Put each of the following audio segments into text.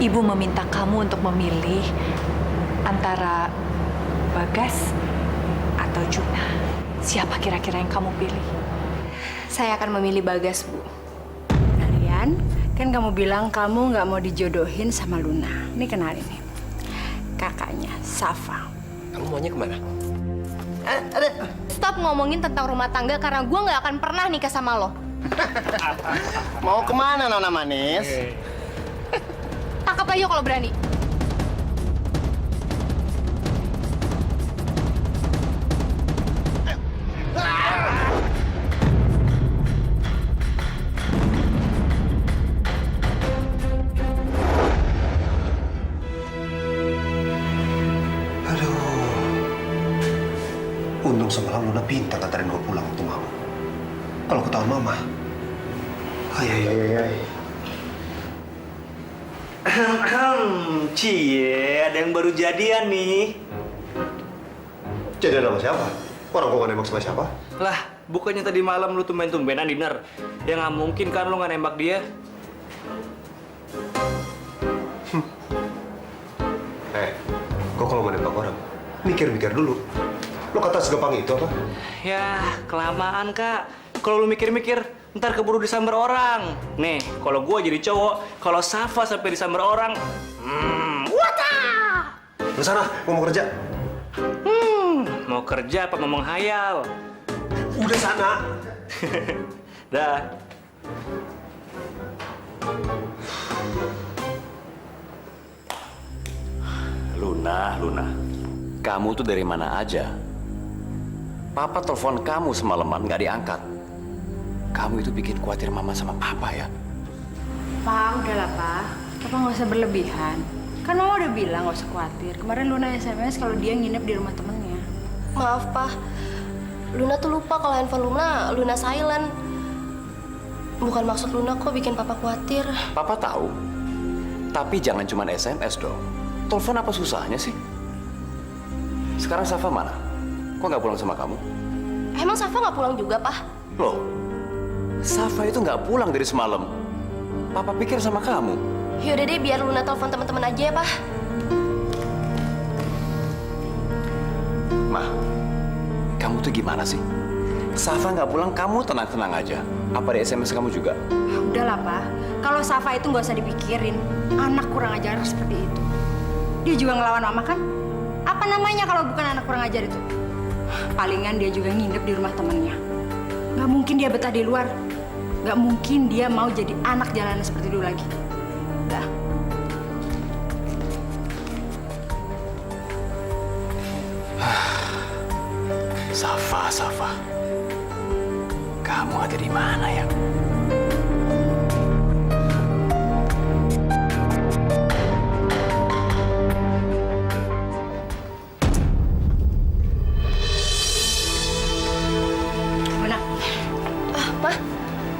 Ibu meminta kamu untuk memilih antara Bagas atau Juna. Siapa kira-kira yang kamu pilih? Saya akan memilih Bagas, Bu. Kalian, kan kamu bilang kamu nggak mau dijodohin sama Luna. Ini kenalin nih. Kakaknya, Safa. Kamu maunya kemana? Stop ngomongin tentang rumah tangga karena gue nggak akan pernah nikah sama lo. Mau kemana, Nona Manis? Tangkap aja kalau berani. Untung semalam Luna pintar nganterin gue pulang waktu mau. Kalau ketahuan Mama. Ay. Cie, ada yang baru jadian nih. Jadian sama siapa? Orang kok gak nembak sama siapa? Lah, bukannya tadi malam lu tumben-tumbenan dinner? Ya nggak mungkin kan lu nggak nembak dia. Kok kalau mau nembak orang, mikir-mikir dulu. Lo kata segampang itu apa? Ya, kelamaan, Kak. Kalau lu mikir-mikir, ntar keburu disamber orang. Nih, kalau gua jadi cowok, kalau Safa sampai disamber orang, wata! Lu sana, gua mau kerja. Mau kerja apa mau menghayal? Udah sana. Dah. Luna, kamu tuh dari mana aja? Papa telepon kamu semalaman nggak diangkat. Kamu itu bikin khawatir Mama sama Papa ya? Pak, udahlah, Pak. Papa nggak usah berlebihan. Kan Mama udah bilang nggak usah khawatir. Kemarin Luna SMS kalau dia nginep di rumah temennya. Maaf, Pak. Luna tuh lupa kalau handphone Luna silent. Bukan maksud Luna kok bikin Papa khawatir. Papa tahu. Tapi jangan cuma SMS dong. Telepon apa susahnya sih? Sekarang Safa mana? Kok nggak pulang sama kamu? Emang Safa nggak pulang juga, Pak? Loh, Safa itu nggak pulang dari semalam. Papa pikir sama kamu. Yaudah deh, biar Luna telepon teman-teman aja ya, Pak. Ma, kamu tuh gimana sih? Safa nggak pulang, kamu tenang-tenang aja. Apa di SMS kamu juga? Udahlah, Pak. Kalau Safa itu nggak usah dipikirin. Anak kurang ajar seperti itu. Dia juga ngelawan Mama kan? Apa namanya kalau bukan anak kurang ajar itu? Palingan dia juga nginep di rumah temannya. Nggak mungkin dia betah di luar. Nggak mungkin dia mau jadi anak jalanan seperti dulu lagi. Udah. Safa. Kamu ada di mana ya?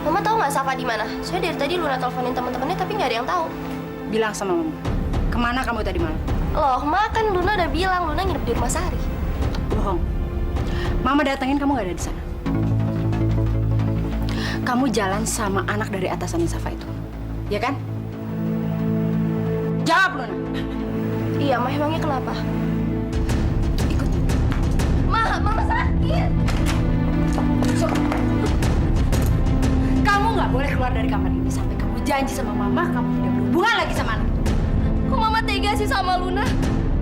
Mama tahu nggak Safa di mana? Soalnya dari tadi Luna teleponin teman-temannya tapi nggak ada yang tahu. Bilang sama Mama. Kemana kamu tadi malam? Loh, Ma, kan Luna udah bilang Luna nginep di rumah Sari. Bohong. Mama datengin kamu nggak ada di sana. Kamu jalan sama anak dari atasannya Safa itu, ya kan? Jawab, Luna. Iya, Ma, emangnya kenapa? Ikut. Mama sakit. Kamu nggak boleh keluar dari kamar ini sampai kamu janji sama Mama kamu tidak berhubungan lagi sama anak. Kok Mama tega sih sama Luna?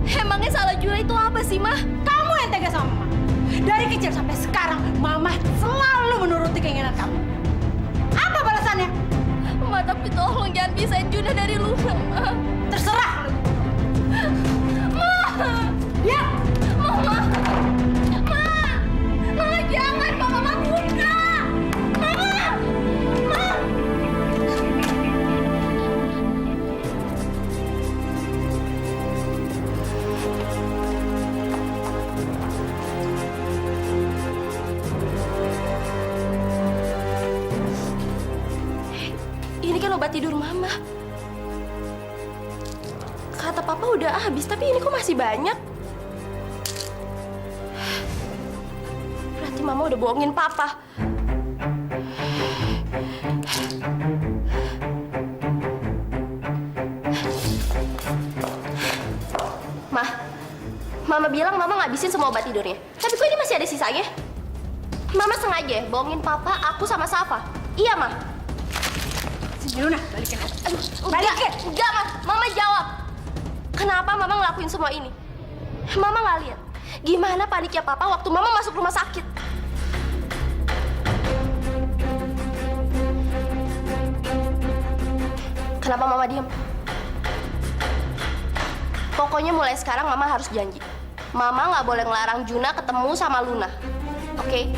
Emangnya salah Juna itu apa sih, Ma? Kamu yang tega sama Mama. Dari kecil sampai sekarang, Mama selalu menuruti keinginan kamu. Apa balasannya? Ma, tapi tolong jangan pisahin Juna dari Luna, Ma. Terserah lu. Ma! Dia. Mama! Ma! Mama, jangan! Mama buka! Mama! Ma! Ini kan obat tidur Mama. Kata Papa udah habis, tapi ini kok masih banyak? Berarti Mama udah bohongin Papa. bilang Mama ngabisin semua obat tidurnya. Tapi kok ini masih ada sisanya? Mama sengaja ya bohongin Papa, aku sama Safa. Iya, Ma. Sini Luna, balikin. Aduh, enggak, Ma. Mama jawab. Kenapa Mama ngelakuin semua ini? Mama nggak lihat gimana paniknya Papa waktu Mama masuk rumah sakit. Kenapa Mama diam? Pokoknya mulai sekarang Mama harus janji. Mama nggak boleh ngelarang Juna ketemu sama Luna. Oke?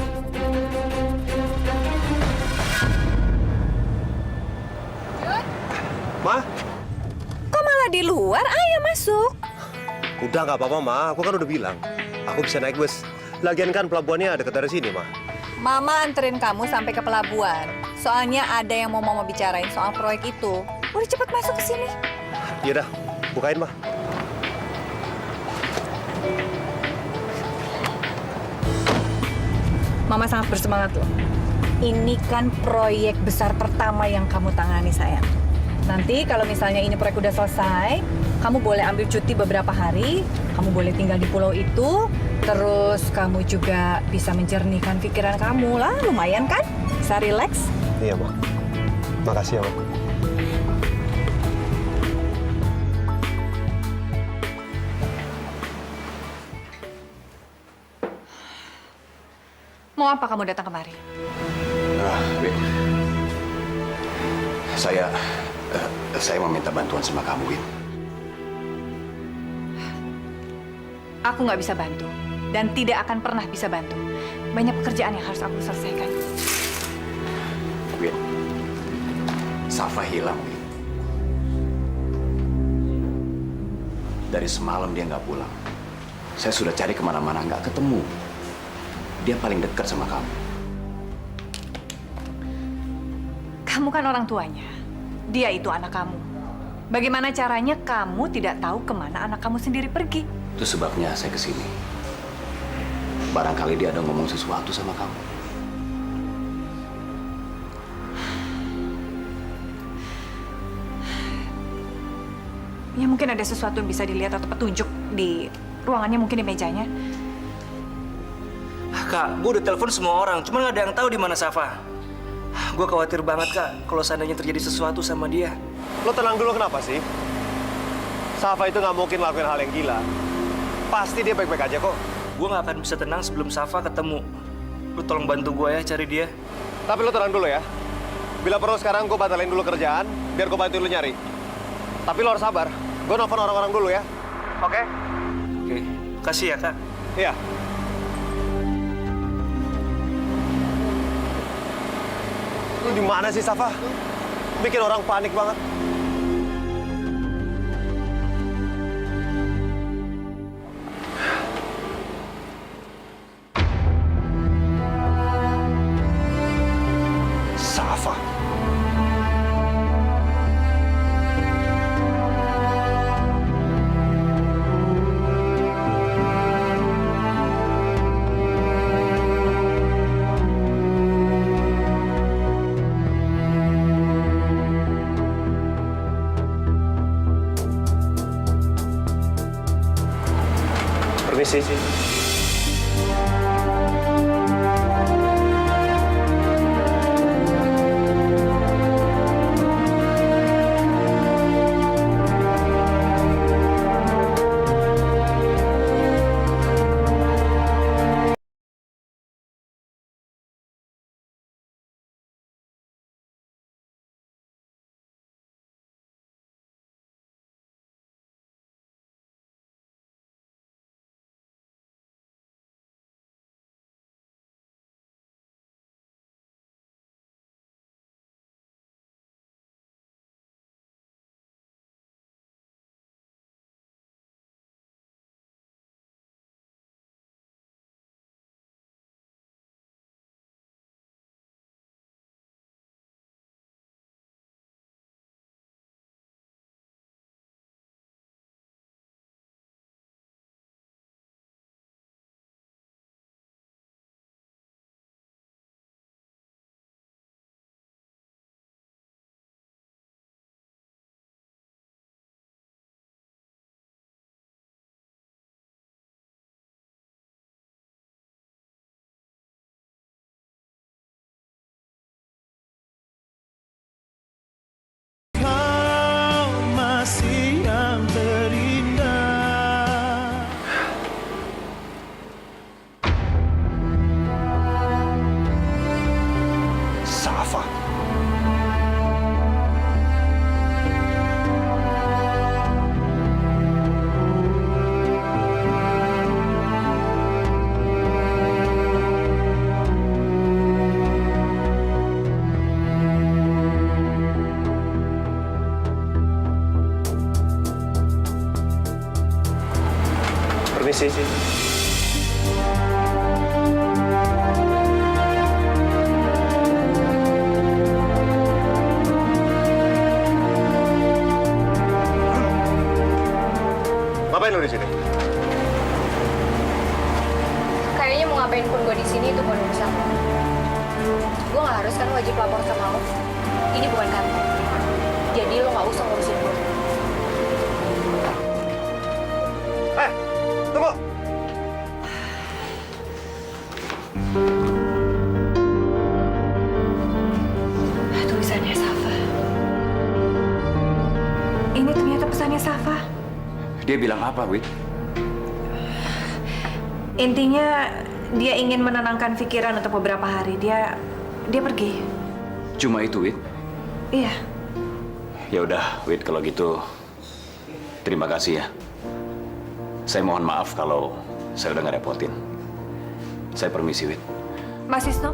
Ma, Kok malah di luar? Ayo masuk. udah nggak apa-apa, Ma. Aku kan udah bilang. Aku bisa naik bus. Lagian kan pelabuhannya dekat dari sini, Ma. Mama anterin kamu sampai ke pelabuhan. Soalnya ada yang mau Mama bicarain soal proyek itu. Udah cepet masuk ke sini. Yaudah, bukain, Ma. Mama sangat bersemangat loh. Ini kan proyek besar pertama yang kamu tangani, sayang. Nanti kalau misalnya ini proyek udah selesai, kamu boleh ambil cuti beberapa hari, kamu boleh tinggal di pulau itu, terus kamu juga bisa menjernihkan pikiran kamu lah, lumayan kan? Bisa relax. Iya, Ma. Makasih ya, Ma. Mau apa kamu datang kemari? Win. Saya meminta bantuan sama kamu, Win. Aku nggak bisa bantu dan tidak akan pernah bisa bantu. Banyak pekerjaan yang harus aku selesaikan. Win, Safa hilang, Win. Dari semalam dia nggak pulang. Saya sudah cari kemana-mana nggak ketemu. Dia paling dekat sama kamu. Kamu kan orang tuanya. Dia itu anak kamu. Bagaimana caranya kamu tidak tahu kemana anak kamu sendiri pergi? Itu sebabnya saya kesini. Barangkali dia ada ngomong sesuatu sama kamu. Ya mungkin ada sesuatu yang bisa dilihat atau petunjuk di ruangannya, mungkin di mejanya. Kak, gue udah telepon semua orang, cuma nggak ada yang tahu di mana Safa. Gue khawatir banget, Kak, kalau seandainya terjadi sesuatu sama dia. Lo tenang dulu, kenapa sih? Safa itu nggak mungkin lakuin hal yang gila. Pasti dia baik-baik aja kok. Gue nggak akan bisa tenang sebelum Safa ketemu. Lu tolong bantu gue ya cari dia. Tapi lo tenang dulu ya. Bila perlu sekarang gue batalin dulu kerjaan, biar gue bantuin lo nyari. Tapi lo harus sabar. Gue nelfon orang-orang dulu ya. Oke? Oke, kasih ya, Kak. Iya. Lu di mana sih, Safa? Bikin orang panik banget. Safa. Permisi. Makasih. Ngapain lu di sini? Kayaknya mau ngapain pun gue di sini itu bukan urusan lo. Gue nggak harus kan wajib lapor sama lo. Ini bukan kantor. Jadi lo nggak usah ngurusin gue. Tunggu! Tulisannya Safa. Ini ternyata pesannya Safa. Dia bilang apa, Wit? Intinya dia ingin menenangkan pikiran untuk beberapa hari. Dia pergi. Cuma itu, Wit? Iya. Ya udah, Wit, kalau gitu terima kasih ya. Saya mohon maaf kalau saya udah ngerepotin. Saya permisi, Wit. Mas Wisnu?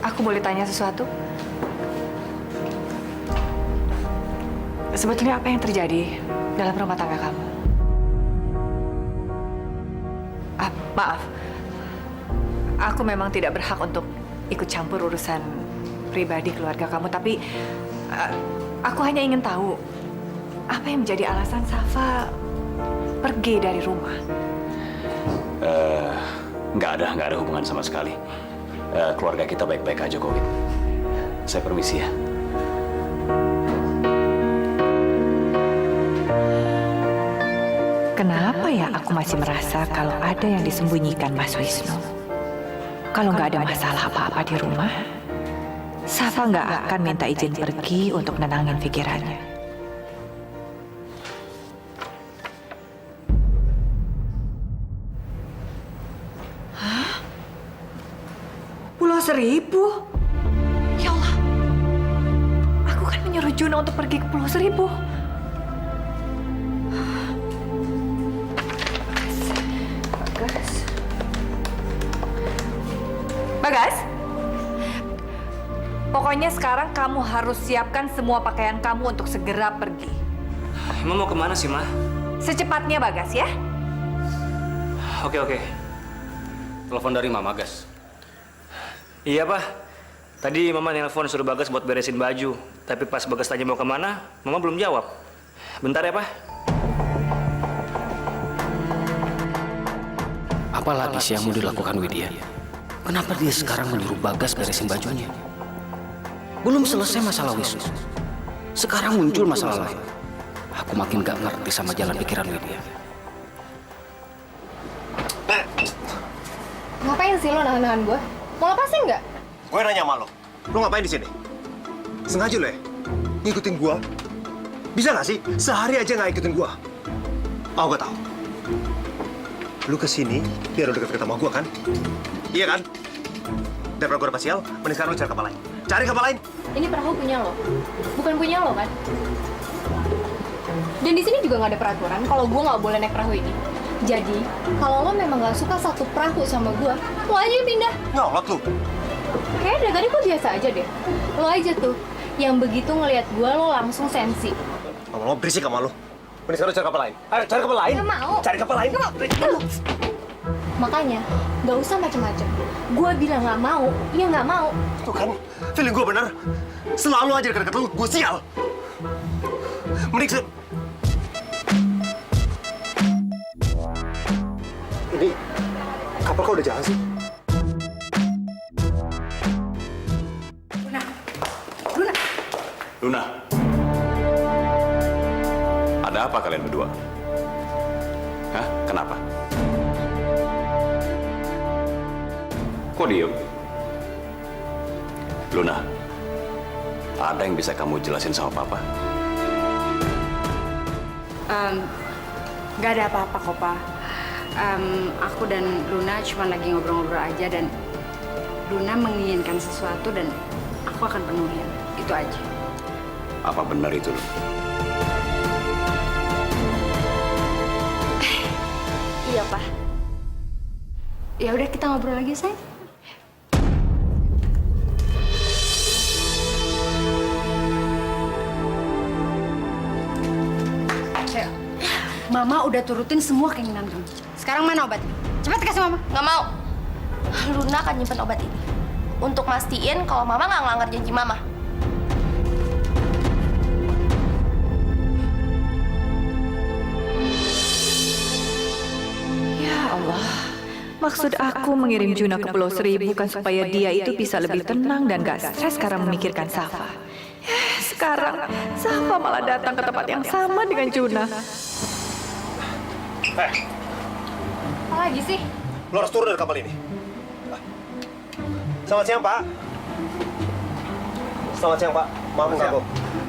Aku boleh tanya sesuatu? Sebetulnya apa yang terjadi dalam rumah tangga kamu? Maaf. Aku memang tidak berhak untuk ikut campur urusan pribadi keluarga kamu, tapi aku hanya ingin tahu apa yang menjadi alasan Safa pergi dari rumah. Nggak ada hubungan sama sekali. Keluarga kita baik-baik aja kok, Wit. Saya permisi ya. Kenapa ya aku masih merasa kalau ada yang disembunyikan Mas Wisnu? Kalau nggak ada masalah apa-apa di rumah, Safa nggak akan minta izin pergi untuk nenangin pikirannya. Hah? Pulau Seribu? Ya Allah, aku kan menyuruh Juna untuk pergi ke Pulau Seribu. Bagas, pokoknya sekarang kamu harus siapkan semua pakaian kamu untuk segera pergi. Emang mau kemana sih, Ma? Secepatnya, Bagas, ya. Oke. Telepon dari Mama, Gas. Iya, Pak. Tadi Mama nelpon suruh Bagas buat beresin baju. Tapi pas Bagas tanya mau kemana, Mama belum jawab. Bentar ya, Pak. Apalagi sih yang mau dilakukan Widya? Kenapa dia sekarang menyuruh Bagas beresin bajunya? Belum selesai masalah Wisnu. Sekarang muncul masalah lain. Aku makin gak ngerti sama jalan pikiran Widya. Ngapain sih lo nahan-nahan gue? Mau lepasin nggak? Gue nanya sama lo. Lo ngapain di sini? Sengaja lo ya? Ngikutin gua? Bisa nggak sih? Sehari aja nggak ikutin gua. Oh, gue tahu. Lu kesini biar lo deket-deket sama gua kan? Iya kan? Daripada gue dapat sial, mending sekarang lu cari kapal lain. Cari kapal lain! Ini perahu punya lo, bukan punya lo kan? Dan di sini juga nggak ada peraturan kalau gue nggak boleh naik perahu ini. Jadi, kalau lo memang nggak suka satu perahu sama gue, lo aja yang pindah. Nyolot lu! Kayaknya dari tadi kok biasa aja deh. Lo aja tuh, yang begitu ngelihat gue lo langsung sensi. Ngomong-ngomong berisik sama lu. Mending sekarang lu cari kapal lain. Ayo, cari kapal lain! Nggak mau. Cari kapal lain! Makanya, nggak usah macem-macem. Gue bilang nggak mau, ya nggak mau. Tuh kan, feeling gue bener. Selalu aja deket-deket lu, gue sial. Mending Ini, kapal kok udah jalan sih? Luna. Ada apa kalian berdua? Hah? Kenapa? Kok diem? Luna, ada yang bisa kamu jelasin sama Papa? Gak ada apa-apa kok, Pak. Aku dan Luna cuma lagi ngobrol-ngobrol aja dan Luna menginginkan sesuatu dan aku akan penuhin. Itu aja. Apa benar itu, Luna? Iya, Pak. Ya udah kita ngobrol lagi, sayang. Mama udah turutin semua keinginan kamu. Sekarang mana obatnya? Cepat kasih Mama. Nggak mau. Luna akan nyimpen obat ini untuk mastiin kalau Mama nggak ngelanggar janji Mama. Ya Allah, maksud aku mengirim Juna ke Pulau Seribu bukan supaya dia itu bisa lebih tenang dan gak stres karena memikirkan Safa. Sekarang Safa malah datang ke tempat yang sama dengan Juna. Apa lagi sih? Lo harus turun dari kapal ini. Selamat siang, Pak. Selamat siang, Pak. Maaf mengganggu.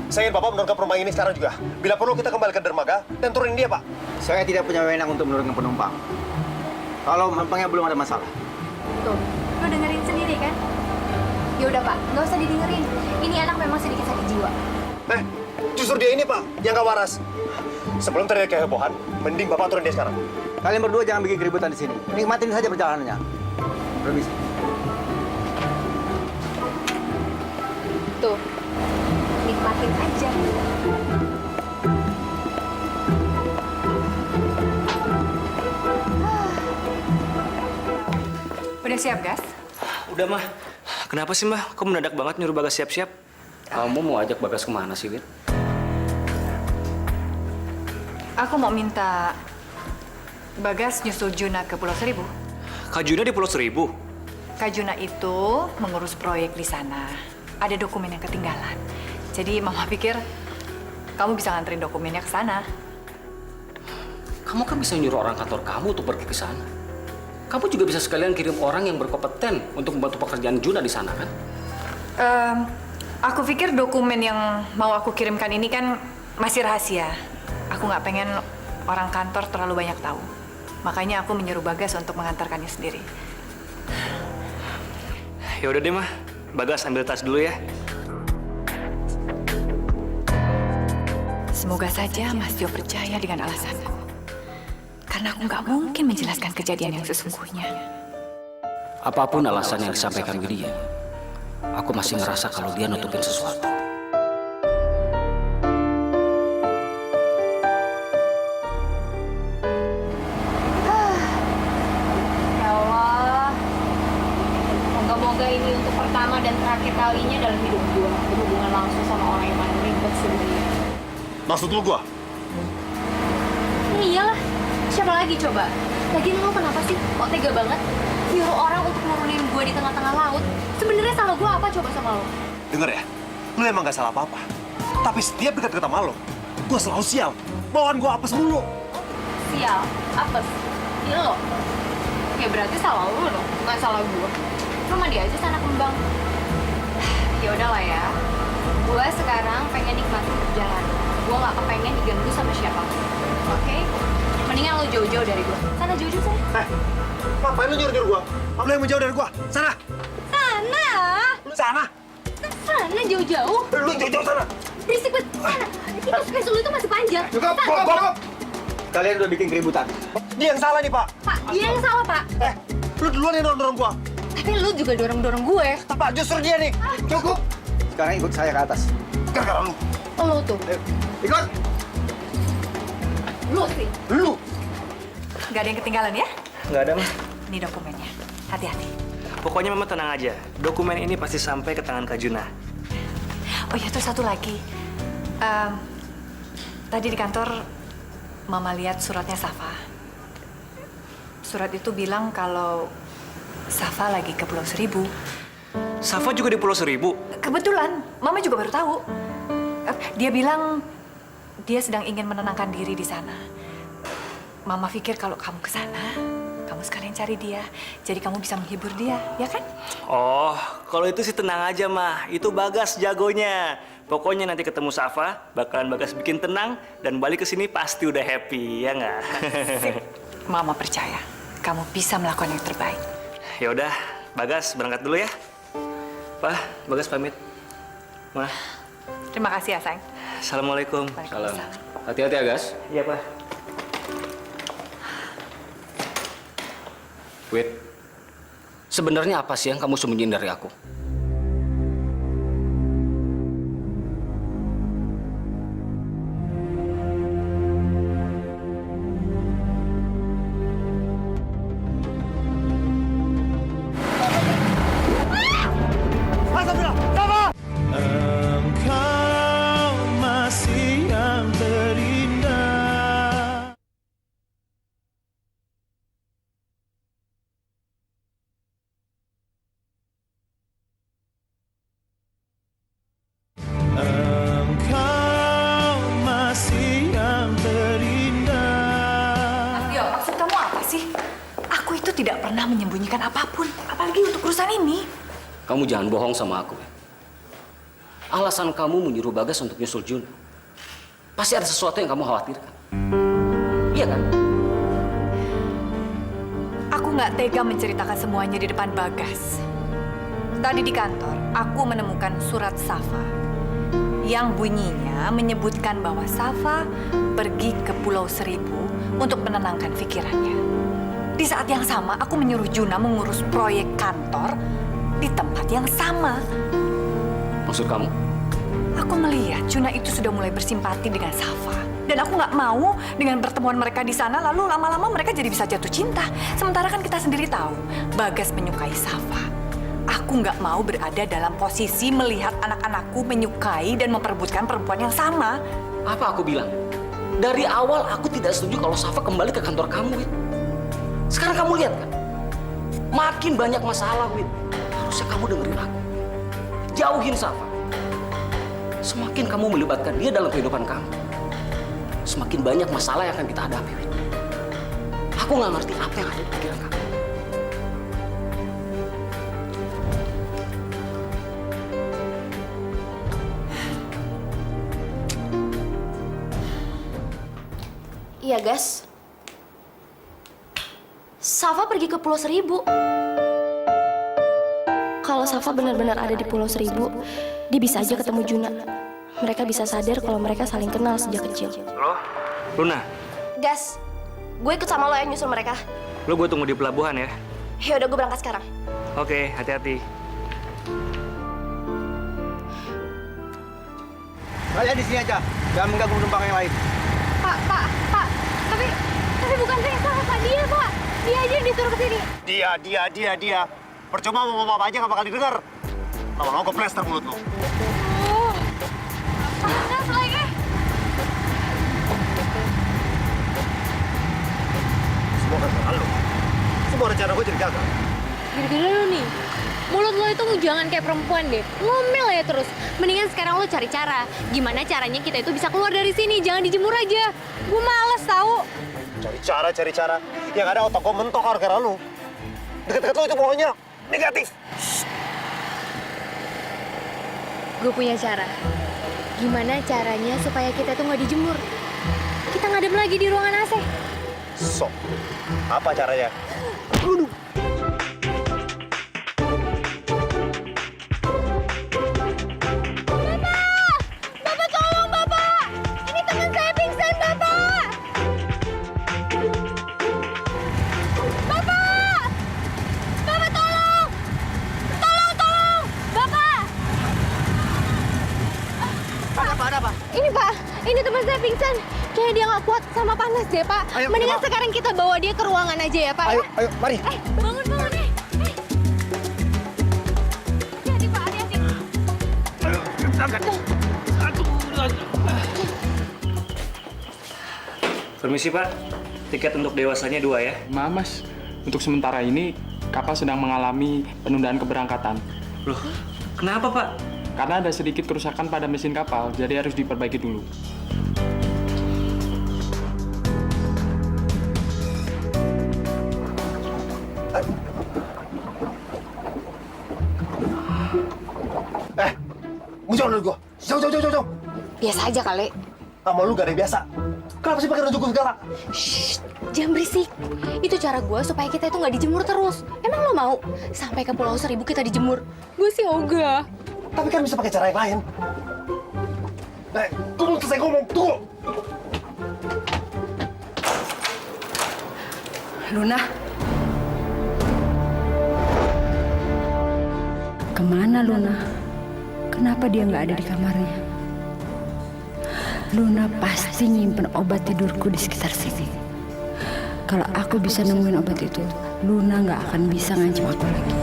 Saya ingin Bapak menurunkan penumpang ini sekarang juga. Bila perlu kita kembali ke dermaga dan turunin dia, Pak. Saya tidak punya wewenang untuk menurunkan penumpang. Kalau penumpangnya belum ada masalah. Tuh, lo dengerin sendiri kan? Ya udah Pak, nggak usah didengerin. Ini anak memang sedikit sakit jiwa. Justru dia ini, Pak, yang gak waras. Sebelum terjadi kehebohan, mending Bapak turun dia sekarang. Kalian berdua jangan bikin keributan di sini. Nikmatin saja perjalanannya. Permisi. Tuh, nikmatin aja. Udah siap, Gas? Udah, Mah. Kenapa sih, Mah? Kok mendadak banget nyuruh Bagas siap-siap? Kamu mau ajak Bagas kemana sih, Wit? Aku mau minta Bagas nyusul Juna ke Pulau Seribu. Kak Juna di Pulau Seribu? Kak Juna itu mengurus proyek di sana. Ada dokumen yang ketinggalan. Jadi Mama pikir kamu bisa nganterin dokumennya ke sana. Kamu kan bisa nyuruh orang kantor kamu untuk pergi ke sana. Kamu juga bisa sekalian kirim orang yang berkompeten untuk membantu pekerjaan Juna di sana, kan? Aku pikir dokumen yang mau aku kirimkan ini kan masih rahasia. Aku nggak pengen orang kantor terlalu banyak tahu. Makanya aku menyuruh Bagas untuk mengantarkannya sendiri. Ya udah deh, Mah. Bagas ambil tas dulu ya. Semoga saja Mas Jo percaya dengan alasanku. Karena aku nggak mungkin menjelaskan kejadian yang sesungguhnya. Apapun alasan yang disampaikan Widya, aku masih ngerasa kalau dia nutupin sesuatu. Ya Allah. Moga-moga ini untuk pertama dan terakhir kalinya dalam hidup gue berhubungan langsung sama orang yang paling ribet sedunia. Maksud lu gua? Iyalah, siapa lagi coba? Lagian lo kenapa sih? Kok tega banget? Nyuruh orang untuk nurunin gue di tengah-tengah laut. Sebenarnya salah gue apa coba sama lo? Dengar ya, lu emang gak salah apa-apa. Tapi setiap dekat-dekat sama lo, gua selalu sial. Bawaan gua apes mulu. Sial, apes. Ini lo. Ya berarti salah lo dong, bukan salah gue. Lo mandi aja sana kembang. Ya udahlah ya. Gue sekarang pengen nikmatin perjalanan. Gue gak kepengen diganggu sama siapapun. Oke? Mendingan lo jauh-jauh dari gue. Sana jauh-jauh sana. Ngapain lu nyuruh-nyuruh gua? Lu yang menjauh dari gua. Sana. Sana! Lu sana. Sana jauh-jauh. Lu jauh-jauh sana. Berisik banget. Sana. Itu spesial itu masih panjang. Bokap. Kalian udah bikin keributan. Dia yang salah nih, Pak. Pak, dia yang salah, Pak. Lu duluan yang dorong gua. Tapi lu juga dorong-dorong gue. Pak, justru dia nih. Cukup. Sekarang ikut saya ke atas. Gara-gara lu. Lo tuh. Ikut. Lu sih. Lu. Gak ada yang ketinggalan ya? Nggak ada, Mah. Ini dokumennya. Hati-hati. Pokoknya Mama tenang aja. Dokumen ini pasti sampai ke tangan Kak Juna. Oh ya, terus satu lagi. Tadi di kantor, Mama lihat suratnya Safa. Surat itu bilang kalau Safa lagi ke Pulau Seribu. Safa juga di Pulau Seribu? Kebetulan, Mama juga baru tahu. Dia bilang dia sedang ingin menenangkan diri di sana. Mama pikir kalau kamu ke sana, kamu sekalian cari dia. Jadi kamu bisa menghibur dia, ya kan? Oh, kalau itu sih tenang aja, Mah. Itu Bagas jagonya. Pokoknya nanti ketemu Safa, bakalan Bagas bikin tenang, dan balik ke sini pasti udah happy, ya nggak? Sip. Mama percaya, kamu bisa melakukan yang terbaik. Ya udah, Bagas berangkat dulu ya. Pak, Bagas pamit. Mah, Terima kasih ya, sayang. Assalamualaikum. Salam. Hati-hati ya, Gas. Iya, Pak. Wit, sebenarnya apa sih yang kamu sembunyiin dari aku? sih? Aku itu tidak pernah menyembunyikan apapun, apalagi untuk urusan ini. Kamu jangan bohong sama aku. Alasan kamu menyuruh Bagas untuk nyusul Jun. Pasti ada sesuatu yang kamu khawatirkan. Iya kan? Aku nggak tega menceritakan semuanya di depan Bagas. Tadi di kantor, aku menemukan surat Safa yang bunyinya menyebutkan bahwa Safa pergi ke Pulau Seribu untuk menenangkan pikirannya. Di saat yang sama, aku menyuruh Juna mengurus proyek kantor di tempat yang sama. Maksud kamu? Aku melihat Juna itu sudah mulai bersimpati dengan Safa. Dan aku nggak mau dengan pertemuan mereka di sana, lalu lama-lama mereka jadi bisa jatuh cinta. Sementara kan kita sendiri tahu, Bagas menyukai Safa. Aku nggak mau berada dalam posisi melihat anak-anakku menyukai dan memperebutkan perempuan yang sama. Apa aku bilang? Dari awal aku tidak setuju kalau Safa kembali ke kantor kamu, Wit. Sekarang kamu lihat kan? Makin banyak masalah, Wit. Harusnya kamu dengerin aku. Jauhin Safa. Semakin kamu melibatkan dia dalam kehidupan kamu, semakin banyak masalah yang akan kita hadapi, Wit. Aku nggak ngerti apa yang ada di pikiran kamu. Iya, Gas. Safa pergi ke Pulau Seribu. Kalau Safa benar-benar ada di Pulau Seribu, dia bisa aja ketemu Juna. Mereka bisa sadar kalau mereka saling kenal sejak kecil. Lo? Luna? Gas, gue ikut sama lo ya nyusul mereka. Lo gue tunggu di pelabuhan ya? Ya udah, gue berangkat sekarang. Oke, hati-hati. Kalian di sini aja, jangan mengganggu penumpang yang lain. Pak. Tapi bukan saya yang salah, Pak. Dia, Pak. Dia aja yang disuruh ke sini. Dia. Percuma mau ngomong apa aja nggak bakal didengar. Lama-lama gue plester mulut lo. Panas lagi. Semua gara-gara lo. Semua rencana gue jadi gagal. Gara-gara lu nih. Mulut lo itu jangan kayak perempuan deh. Ngomel ya terus. Mendingan sekarang lo cari cara. Gimana caranya kita itu bisa keluar dari sini. Jangan dijemur aja. Gue males tahu. Cari cara. Yang ada otak gue mentok gara-gara lo. Deket-deket lo itu pokoknya negatif. Gue punya cara. Gimana caranya supaya kita tuh nggak dijemur? Kita ngadem lagi di ruangan AC. Sok. Apa caranya? Bapak tolong, Bapak! Ini teman saya pingsan, Bapak! Bapak! Bapak tolong! Tolong! Bapak! Ada apa? Ini, Pak. Ini teman saya pingsan. Kayaknya dia nggak kuat sama panas deh, Pak. Ayo, Mendingan Pak. sekarang kita bawa dia ke ruangan aja ya, Pak. Ayo, mari. Bangun, Hati-hati, Pak. Hati-hati. Permisi, Pak. Tiket untuk dewasanya 2 ya? Maaf, Mas. Untuk sementara ini, kapal sedang mengalami penundaan keberangkatan. Loh, kenapa, Pak? Karena ada sedikit kerusakan pada mesin kapal, jadi harus diperbaiki dulu. Jauh dari gue. Jauh. Biasa aja kali. Sama lu gak ada yang biasa. Kenapa sih pakai raju gue segala? Shh, jangan berisik. Itu cara gue supaya kita itu nggak dijemur terus. Emang lo mau sampai ke Pulau Seribu kita dijemur? Gue sih ogah. Tapi kan bisa pakai cara yang lain. Gue belum selesai ngomong. Tunggu. Luna. Kemana Luna? Kenapa dia nggak ada di kamarnya? Luna pasti nyimpen obat tidurku di sekitar sini. Kalau aku bisa nemuin obat itu, Luna nggak akan bisa ngancam aku lagi.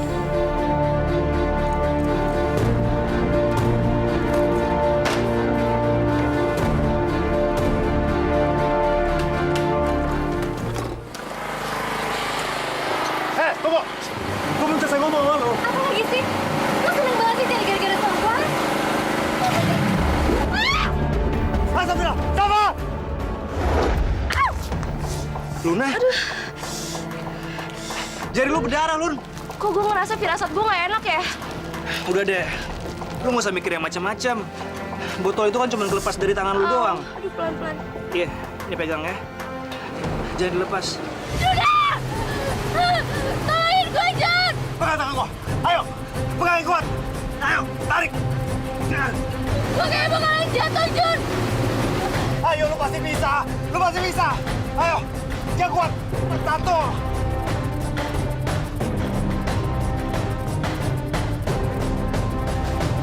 Tunggu. Gue belum selesai ngomong sama lo. Apa lagi sih? Lo seneng banget sih cari gara-gara sama gue? Astagfirullah. Safa! Luna? Jari lu berdarah, Lun. Kok gue ngerasa firasat gue gak enak ya? Udah deh. Lu nggak usah mikir yang macam-macam. Botol itu kan cuma kelepas dari tangan lu doang. Aduh, pelan-pelan. Iya, ini pegang ya. Jangan dilepas. Jun! Tolongin gue, Jun! Pegang tangan gua. Ayo, pegangin kuat. Ayo, tarik. Gue kayak bakalan jatuh, Jun! Ayo, lu pasti bisa. Lu pasti bisa. Ayo, yang kuat. Satu.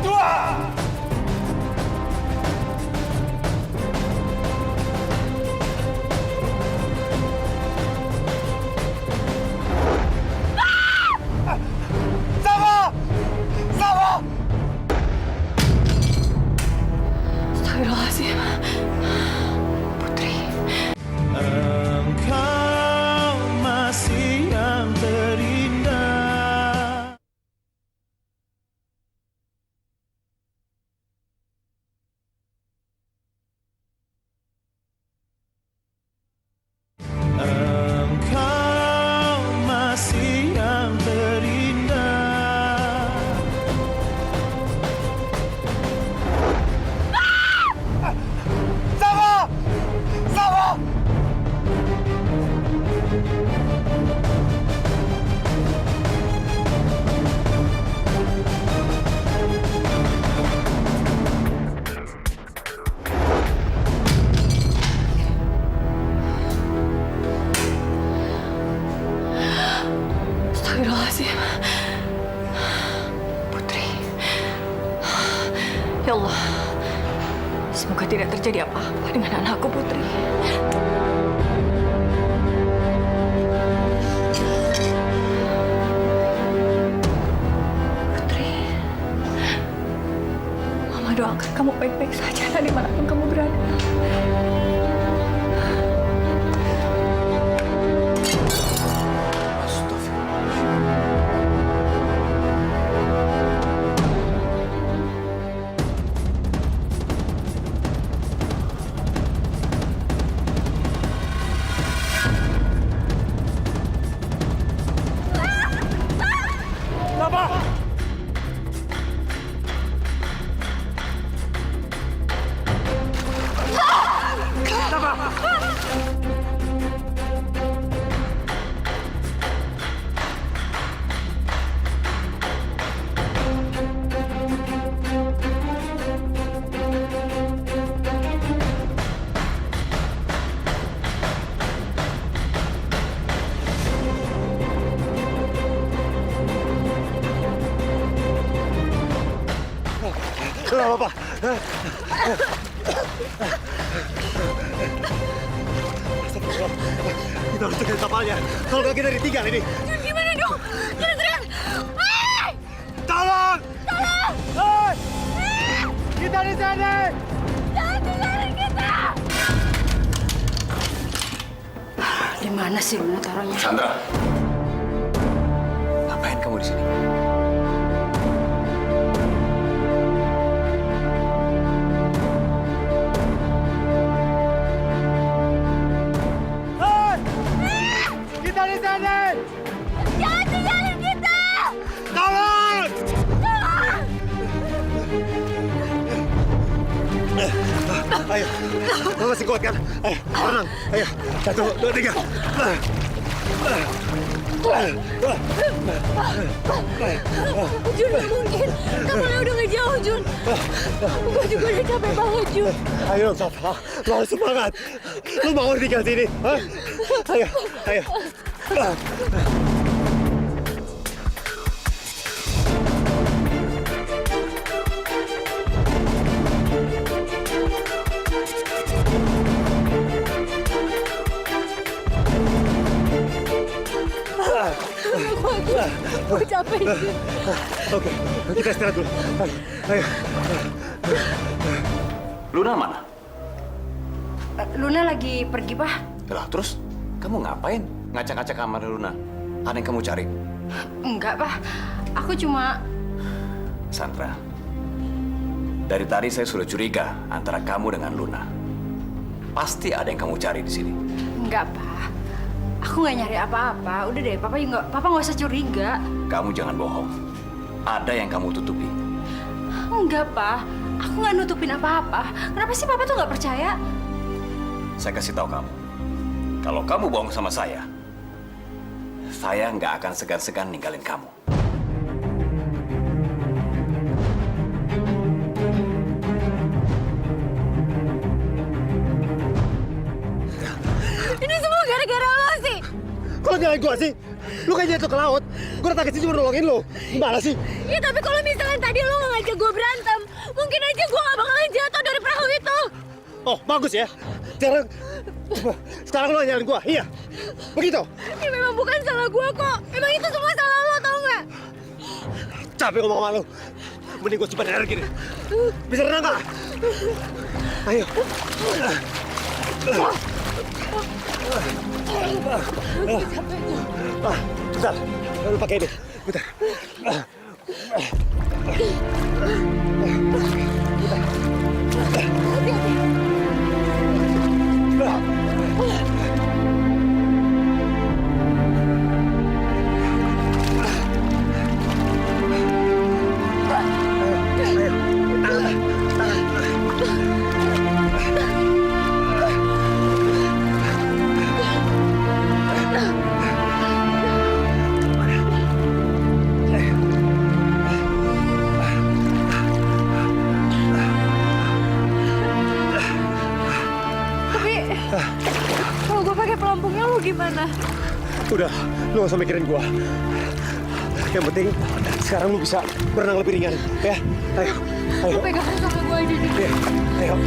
Dua. Sama! Sama! Astagfirullahaladzim. Putri. Engkau masih yang terindah. Engkau masih yang terindah. Sama! Sama! Astagfirullahaladzim. Putri. Ya Allah. Semoga tidak terjadi apa-apa dengan anakku, Putri. Putri. Mama doakan kamu baik-baik saja dimanapun kamu berada. Gak apa-apa. Kita harus tekan kapalnya. Kalau nggak kita ditinggal ini. Gimana dong? Teriak-teriak! Hei! Tolong! Tolong! Hei! Kita di sana! Jangan tinggalin kita! Di mana sih Luna taruhnya? Sandra, ngapain kamu di sini? Kita di sana! Jangan tinggalin kita! Tolong! Ayo, kamu masih kuat kan? Ayo, tenang. Ayo, 1, 2, 3. Jun, gak mungkin. Kapalnya udah ngejauh, Jun. Gue juga udah capek banget, Jun. Ayo, Safa. Lo harus semangat. Lo mau tinggal sini? Hah? Ayo, ayo. Gue capek, Jun. Oke, kita istirahat dulu. Ayo. Luna mana? Luna lagi pergi, Pak. Lah, terus kamu ngapain ngacak-ngacak kamar Luna? Ada yang kamu cari? Enggak, Pak. Aku cuma... Sandra, dari tadi saya sudah curiga antara kamu dengan Luna. Pasti ada yang kamu cari di sini. Enggak, Pak. Aku nggak nyari apa-apa. Udah deh, papa nggak usah curiga. Kamu jangan bohong. Ada yang kamu tutupi. Enggak, Pak. Aku nggak nutupin apa-apa. Kenapa sih papa tuh nggak percaya? Saya kasih tahu kamu. Kalau kamu bohong sama saya nggak akan segan-segan ninggalin kamu. Ini semua gara-gara lo sih. Kalau nyalain gua sih, lu kayak jatuh ke laut. Gua datang ke sini cuma nolongin lu. Gimana sih? Ya tapi kalau misalnya tadi lo nggak ngajak gue berantem, mungkin aja gue nggak bakalan jatuh dari perahu itu. Oh, bagus ya. Sekarang lu nyalain gua, iya? Begitu? Ini memang bukan salah gue kok. Emang itu semua salah lo, tau nggak? Capek ngomong sama lu. Mending gua simpan energi nih. Bisa renang nggak? Ayo. Bentar, lu pakai ini. Bentar. Kalau gue pakai pelampungnya lo gimana? Udah, lu gak usah mikirin gua. Yang penting sekarang lu bisa berenang lebih ringan, ya? Ayo, ayo. Lo pegang sama gue aja deh. Ya, ayo.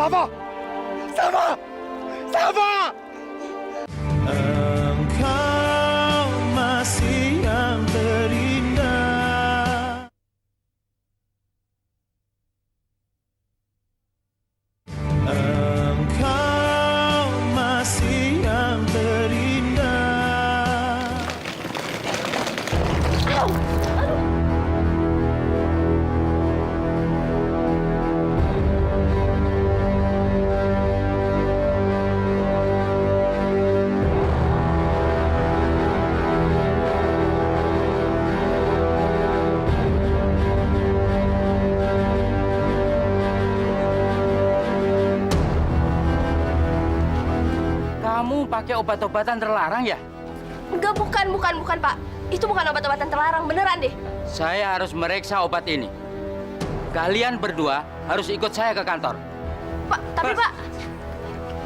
Safa! Safa! Safa! Engkau masih yang terindah. Engkau masih yang terindah. Kamu pakai obat-obatan terlarang ya? Enggak, bukan, Pak. Itu bukan obat-obatan terlarang, beneran deh. Saya harus meriksa obat ini. Kalian berdua harus ikut saya ke kantor. Pak, tapi Pak.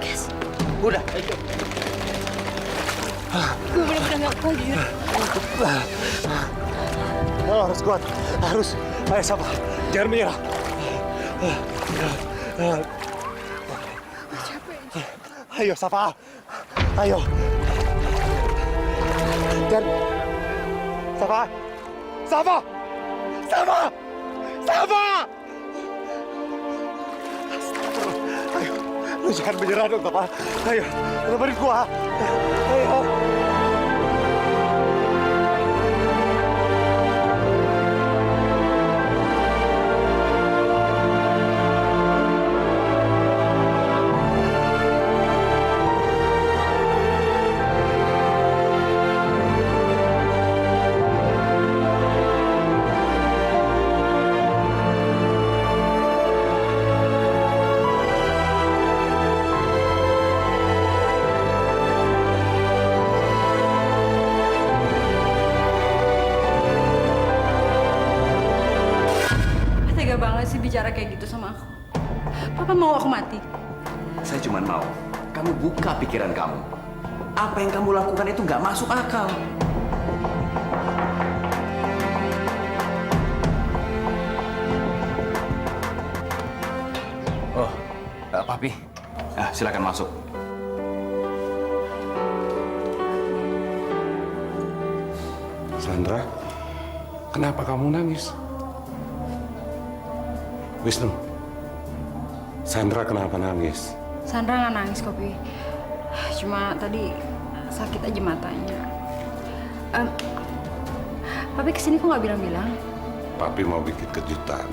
Guys, Udah, gue bener-bener gak kuat gitu. Lo harus kuat, harus. Ayo Safa, jangan menyerah. Ayo Safa, ayo. Dan Safa, Safa, Safa, Safa. Ayo, lu jangan menyerah dong Safa. Ayo, temenin gua. Ayo. Tega banget sih bicara kayak gitu sama aku. Papa mau aku mati? Saya cuma mau kamu buka pikiran kamu. Apa yang kamu lakukan itu nggak masuk akal. Oh, Papi, silakan masuk. Sandra, kenapa kamu nangis? Wisnu, Sandra kenapa nangis? Sandra nggak nangis kok, Pi. Cuma tadi sakit aja matanya. Papi kesini kok nggak bilang-bilang? Papi mau bikin kejutan.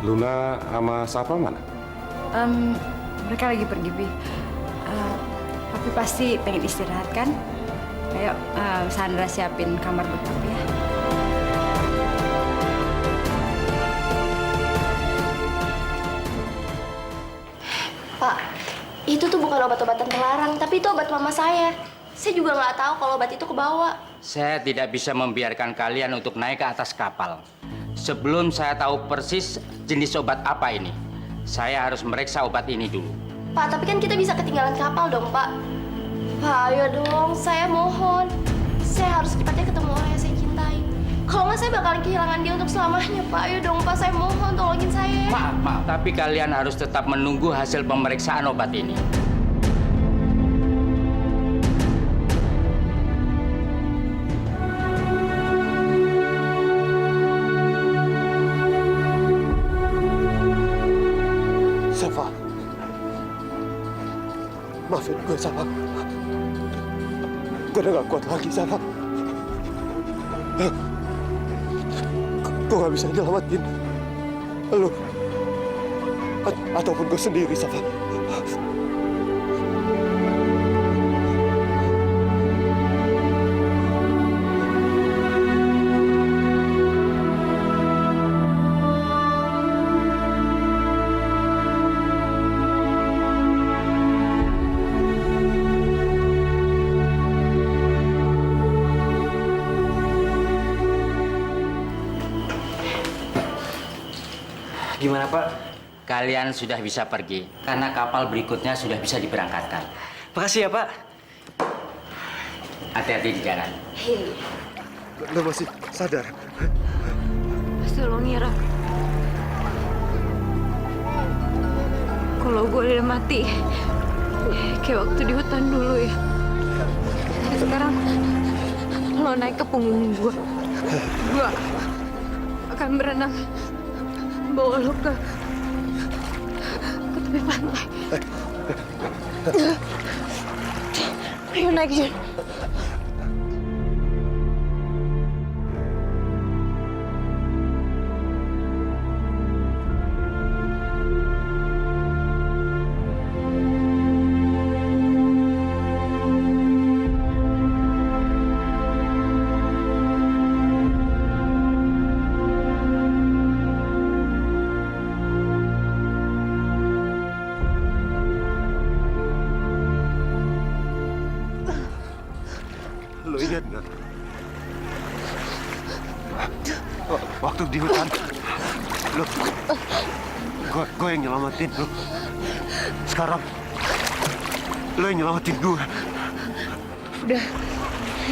Luna sama Safa mana? Mereka lagi pergi, Pi. Papi pasti pengen istirahat kan? Ayo, Sandra siapin kamar buat Papi ya. Pak, itu tuh bukan obat-obatan terlarang, tapi itu obat mama saya. Saya juga nggak tahu kalau obat itu kebawa. Saya tidak bisa membiarkan kalian untuk naik ke atas kapal. Sebelum saya tahu persis jenis obat apa ini, saya harus meriksa obat ini dulu. Pak, tapi kan kita bisa ketinggalan kapal dong, Pak. Pak, ayo dong, saya mohon. Saya harus cepatnya ketemu orang yang saya cintai. Kalau nggak, saya bakalan kehilangan dia untuk selamanya, Pak. Ayo dong, Pak, saya mohon, tolongin saya. Maaf, tapi kalian harus tetap menunggu hasil pemeriksaan obat ini. Safa, maafin gue, Safa. Gue udah gak kuat lagi, Safa. Gue gak bisa nyelamatin lu ataupun gue sendiri, Safa. Gimana, Pak? Kalian sudah bisa pergi karena kapal berikutnya sudah bisa diberangkatkan. Makasih ya, Pak. Hati-hati di jalan. Lo masih sadar? Tolong ya, Ra. Kalau gue udah mati, kayak waktu di hutan dulu ya. Tapi sekarang lo naik ke punggung gue. Gue akan berenang bawa lo ke tepi pantai. Ayo naik, Jun. Lo ingat nggak? Waktu di hutan, gue yang nyelamatin lo. Sekarang, lo yang nyelamatin gue. Udah,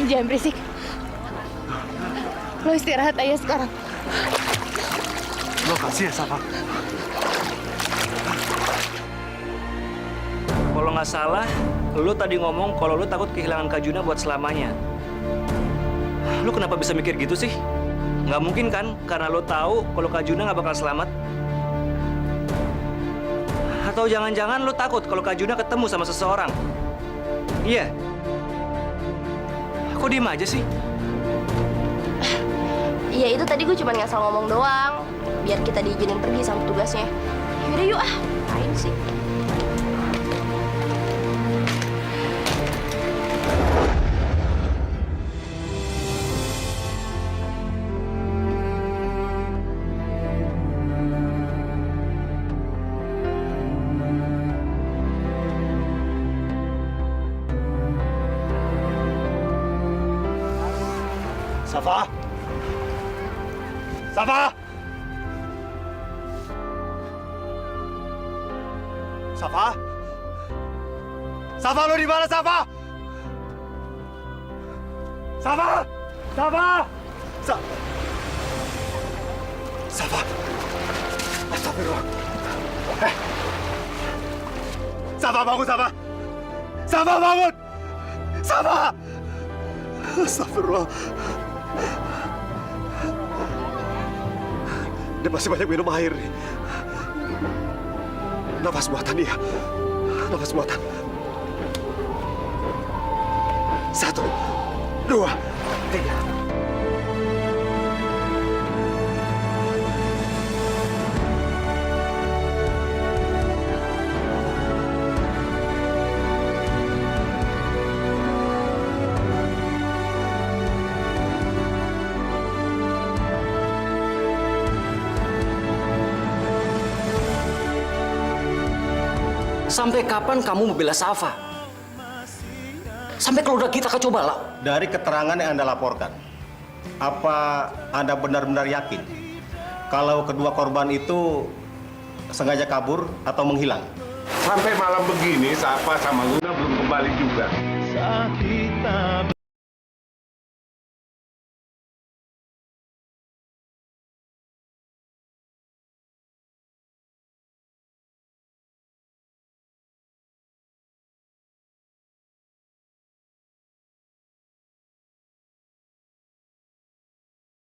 jangan berisik. Lo istirahat aja sekarang. Lo kasih ya, Safa. Kalau nggak salah, lu tadi ngomong kalau lu takut kehilangan Kak Juna buat selamanya. Lu kenapa bisa mikir gitu sih? Nggak mungkin kan? Karena lu tahu kalau Kak Juna nggak bakal selamat. Atau jangan-jangan lu takut kalau Kak Juna ketemu sama seseorang? Iya. Kok diem aja sih? Iya, itu tadi gue cuma ngasal ngomong doang. Biar kita diizinin pergi sama tugasnya. Yaudah yuk, ngapain sih? Safa! Safa! Safa! Safa, lo di mana, Safa? Safa! Safa! Safa! Astagfirullah. Safa, bangun, Safa! Safa, bangun! Safa! Astagfirullah. Dia masih banyak minum air. Nafas buatan dia. Nafas buatan. 1, 2, 3. Sampai kapan kamu membela Safa? Sampai keluarga kita kacau balau. Dari keterangan yang Anda laporkan, apa Anda benar-benar yakin kalau kedua korban itu sengaja kabur atau menghilang? Sampai malam begini, Safa sama Luna belum kembali juga. Saat kita